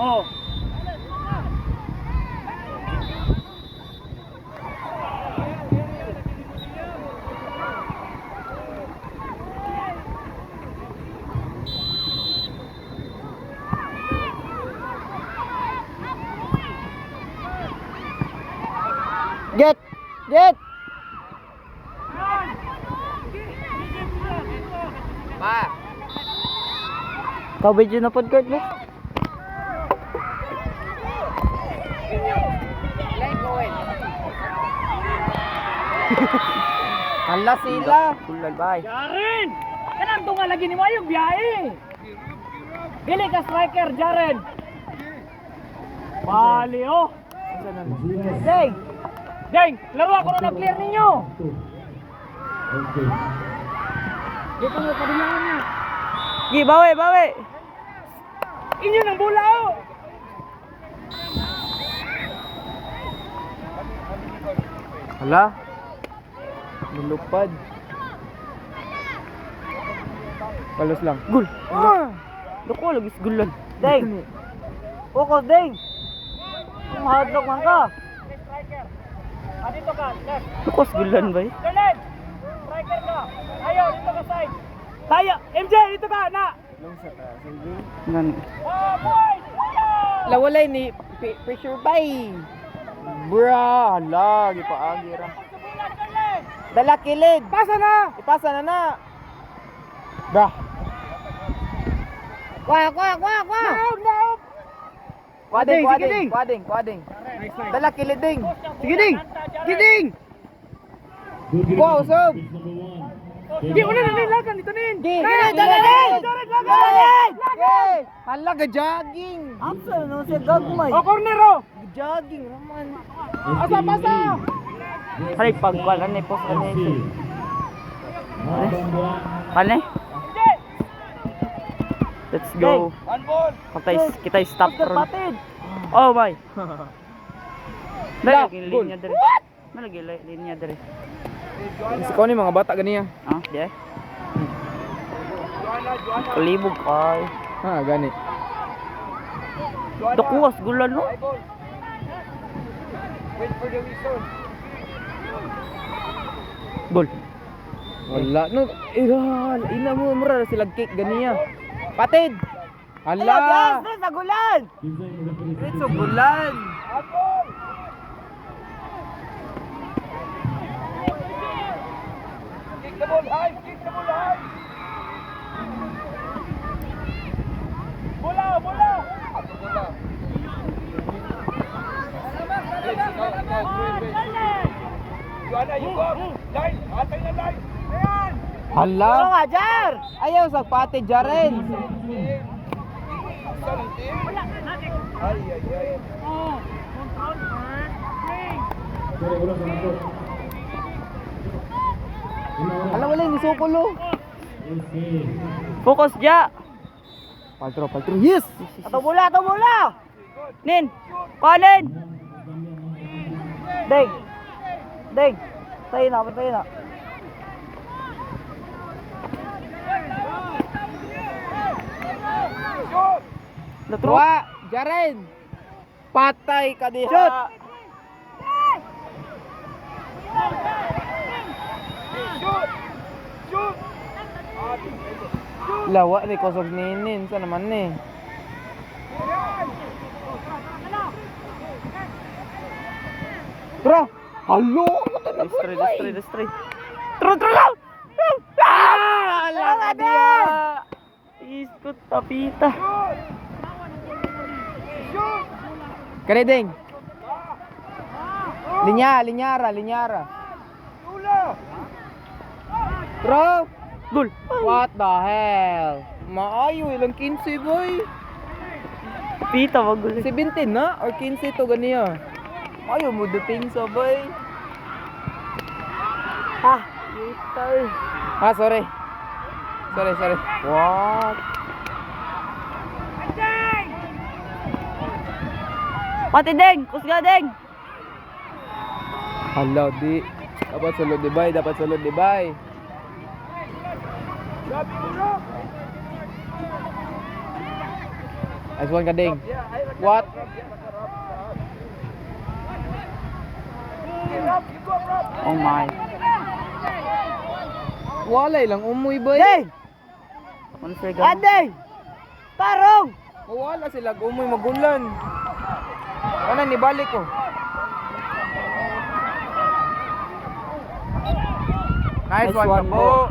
Oh. Get! Get! Pa. Kabidyo na pod court, no? Hala sila. Kulal bay. Jaren! Kanang tunga lagi ni Mayong biyahe. Dili ka striker, Jaren. Bali, oh. Deng! Deng, laro ako na clear ninyo. Dito mo padilaan niya. Gi, bawi, bawi. Inyo ng bola, oh. Hala. Lulupad. Palos lang. Gul. Dako lagi gulan. Deng. Focus, Deng. Mahadlok man ka. Dito ka, left. Focus gulan ba? Jalen! Striker ka. Ayaw, dito ka side. Tayo, MJ, dito ka, na. Ngan. Oh, boys! Ayaw! Lawalay ni pressure bay. Bra, hala, gipaagi ra. Subulan, Jalen! Dala kilid. Pasa na! Ipasa na na. Bra. Kwa. Naog, naog! Kwading, Sige, Ding. kwading. Nice, nice. Dala kilid ding. Sige, Ding! Sige, Ding! Kwa usog. Di, una na nilagan, dito nin! Di, Jaren, Jaren! Jaren, lagan! Hey, hala ga jogging. Apsa no si gagmay. O, corner, oh! Jogging raman. Pasa, pasa! Hari pagkuan ani pos ani. Kane? Let's go. One ball! Kita stop run. Oh my. Lagi linya dari. Lagi linya dari. Ikaw ni mga bata ganiya. Ah, di. Kalibog kay. Ha, gani. Dakuwas gulan no. Wait for the whistle. Gol. Wala no. Ina mo mura sila cake ganiya. Patid. Hala. Sa gulan. Sa gulan. Kick the ball high! Kick the ball high! Bola! Bola! Joanna, you go! Line! Atay na line! Ayan! Hala. Ano nga jar? Ayaw sa patid jaren. Ay, ay, ay. Oh! Control! Hala wala ni sukulo. Focus ja. Paltro. Yes. Atau bola. Nin. Kanin. Deng. Tayo na. Shoot! Latro. Wa, jaren. Patay ka diha. Shoot. Shoot! Shoot! Lawa ni kosog ninin sa naman ni. Tra. Halo. Destry. Tro. Ala dia. Iskut tapita. Shoot! Kani ding. Linyara. Tula! Bro, Gol. what the hell? Maayo ilang 15 boy. Pita wag gol. 17 na or 15 to ganiya. Ayaw mo duping so boy. Ah, pita. Ah, sorry. What? Pati deng, kusga deng. Hala di. Dapat sulod di bay. Nice one, Kading. What? Oh my. Walay lang umuy boy. Ding! Ano sa'yo gano'n? Ading! Tarong! Wala sila umuy magulan. Ano ni balik ko? Nice one, Kabo.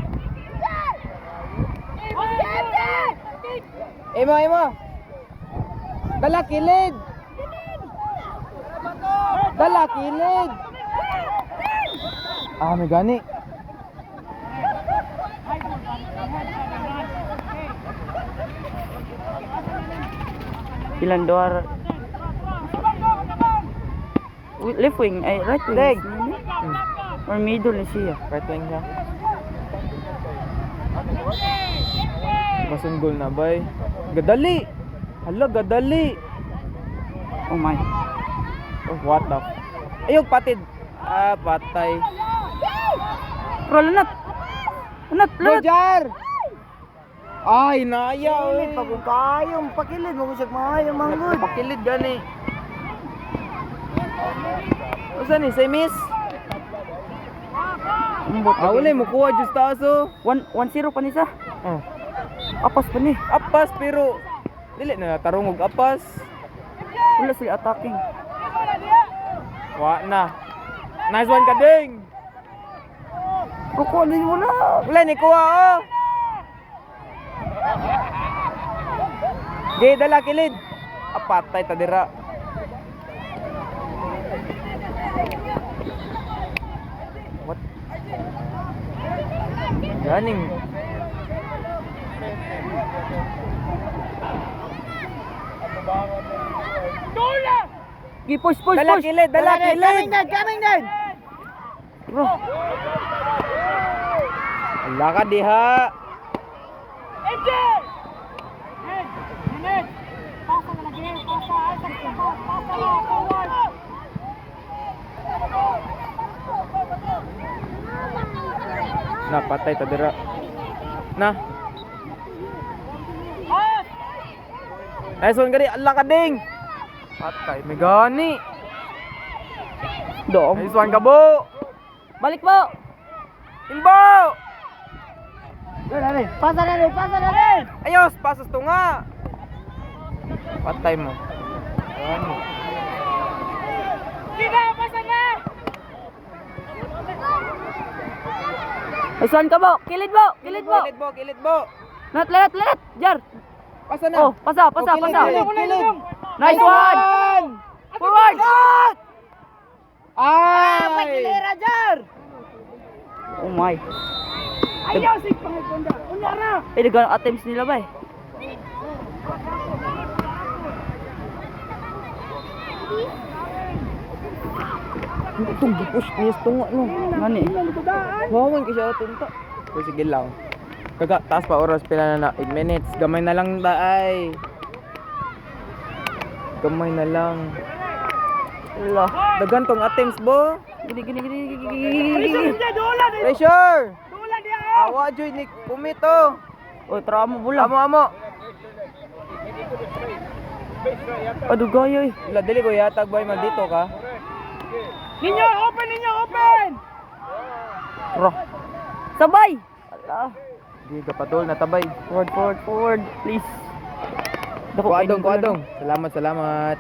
Imo. Dala kilid. Dala kilid. Ah, may gani. Ilan doar? Left wing, ay right wing. Leg. Or middle na siya. Right wing siya. Masunggol na bay. Gadali. Hala, gadali. Oh my. Oh, what the? Ayog patid. Ah, patay. Bro, lanat. Lanat. Gojar! Ay, naya. Kilid, pagong kayong. Pakilid mo siya mahayang manggod. Pakilid gani. Usa ni, say miss? Ah, wala mo kuha just taso. 1-0 pa ni sa. Oh. Apas pa ni. Apas pero dili na tarong og apas. Wala sila attacking. Wa na. Nice one, Kading. Kukunin mo na. Wala ni kuha oh. Gay dala kilid. Apatay ta dira. What? Ganing. Push. Dala kilid. Coming down. Bro. Wala ka diha. Napatay ta dira. Na. Nice one, gari. Allah ka ding. Patay, may gani. Doom. Nice one, Kabo. Balik po. Imbo. Pasa na rin. Ayos, pasas to nga. Patay mo. Gani. Saan ka mo? Kilid mo. Kilid mo. Let. Jar. Pasa na. Oh, pasa. Kilid. Nice one. Forward. Ay! Jar. Oh my. Ayaw si Pangipunda. Unyara. Dagang attempts nila ba eh. Itong gipush niya sa tunga no. Ngani. Wawan ka siya tunta. Pero sige lang. Kaga, taas pa oras pila na 8 minutes. Gamay na lang daay. Gamay na lang. Wala. Dagan tong attempts bo. Gini. Pressure! Awa joy ni Pumito. Oh, tramo bola. Amo. Aduh gaya eh. Wala dili ko yatag boy man dito ka. Ninyo, open! Bro. Sabay. Ala. Di ka patol na tabay. Forward, please. Kuadong. Salamat.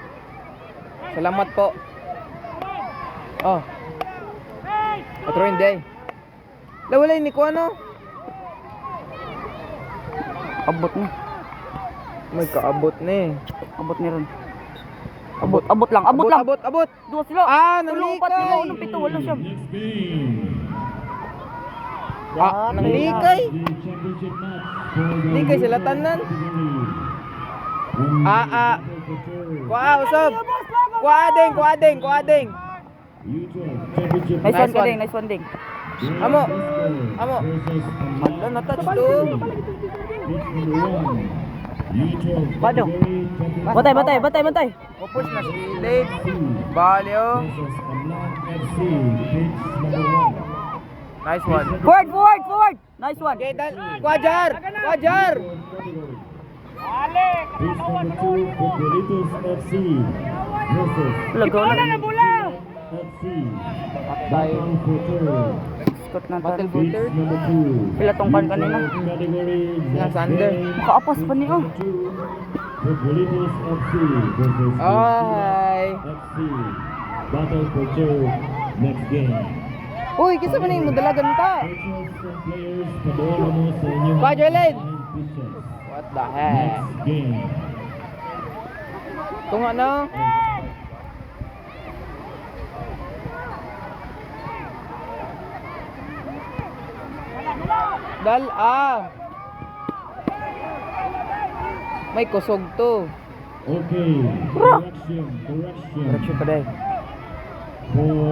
Salamat po. Oh. Otro hindi. Wala ni ko ano? Abot na. May kaabot ni. Abot ni ron. Abot lang. Abot. Dua sila. Ah, Tulong, upat, nalikay. 5, 6, 7, wala siya. Ah, nanglikay. Likay sila tanan. Kuha, usap. Kuading. Nice one ding. Amo. Madla na touch to. Badong. Batay. Pupush na skillet. Balyo. Nice one. Forward. Nice one. Okay, Kuajar. Balik! Pitch number 2, Futbolitos FC versus Lagaw Bola na bola! FC. Patay. Batang Futur. Scott na Battle tan. Booter. Pitch number 2. Pila tong kan kanina. Category Silang Sander. Makaapas pa niyo. Futbolitos FC versus Ay. FC. Battle Futur. Next game. Uy, kisa man yung dalagan ta. Coaches and players, paduala mo sa inyong Ba, Jalen? pitches. What the heck? Next game. Tunga na. May kusog to. Okay. Correction. Correction pa day.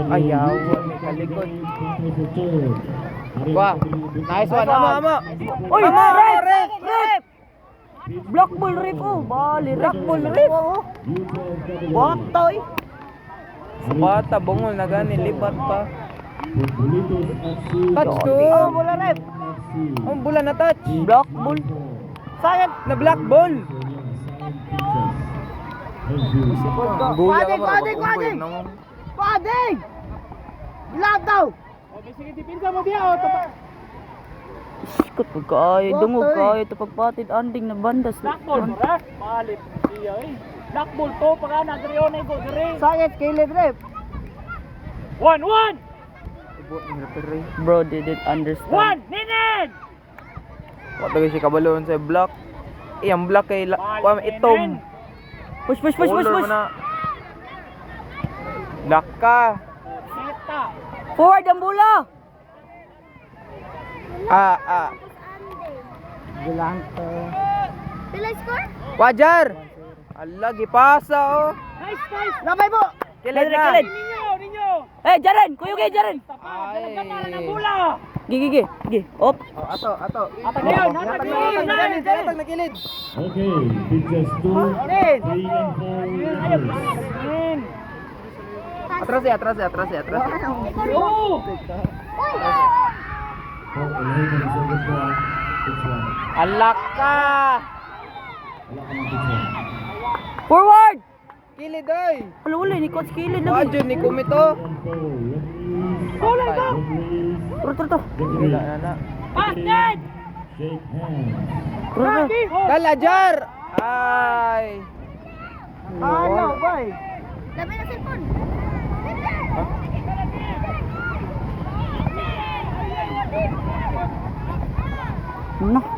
Ayaw, may kalikot. Wah, nice one, ama. Uy, Ama, ref! ref! Ref! Block ball ref oh. Bali ref. Block ball, ref. Batoy. Sa bata, bungol na gani, libat pa. Touch Touch to. Oh, bola ref. Ang bula na touch. Block ball. Sayang. Na black ball. Padeng! Padeng! Lahat daw! Okay, sige, dipinsa mo diya. O, tapa. Sikot pagkaya, dungog kaya ito pagpatid anding na bandas. Blackball, ha? Malit siya, eh. Blackball to, pagka nagriyo na ito, dire. Sayang kilid ref. 1-1! Bro didn't understand. 1! Ninin! What tagay si kabaloon sa block. Ang block kay itom. Push, push, push, push, Color push. mo na. Block ka. Seta. Forward ang bola. Bulante. Wajar. Ala, gipasa oh. Nice, nice! Labay mo. Kilid na. Kilid. Ninyo! Eh, Jaren, kuyo kay Jaren. Tapa, dalagan na ng bola! Gigi. Op. Ato. Atag na yun, atag na yun! Hatag na kilid. Okay, pitches 2, 3 and 4 winners. Nin! Atras. Oo! Oh, ilahin na sa pitch 1. Alak ka. Wala ka ng pitch 1. Forward. Kilid oy. Wala ni coach kilid lagi. Wajo ni kumito. Bola ito! Tro. Wala na. Pass, Ned! Shake hands. Tro. Dala jar. Ay. Ano, bay? Nah.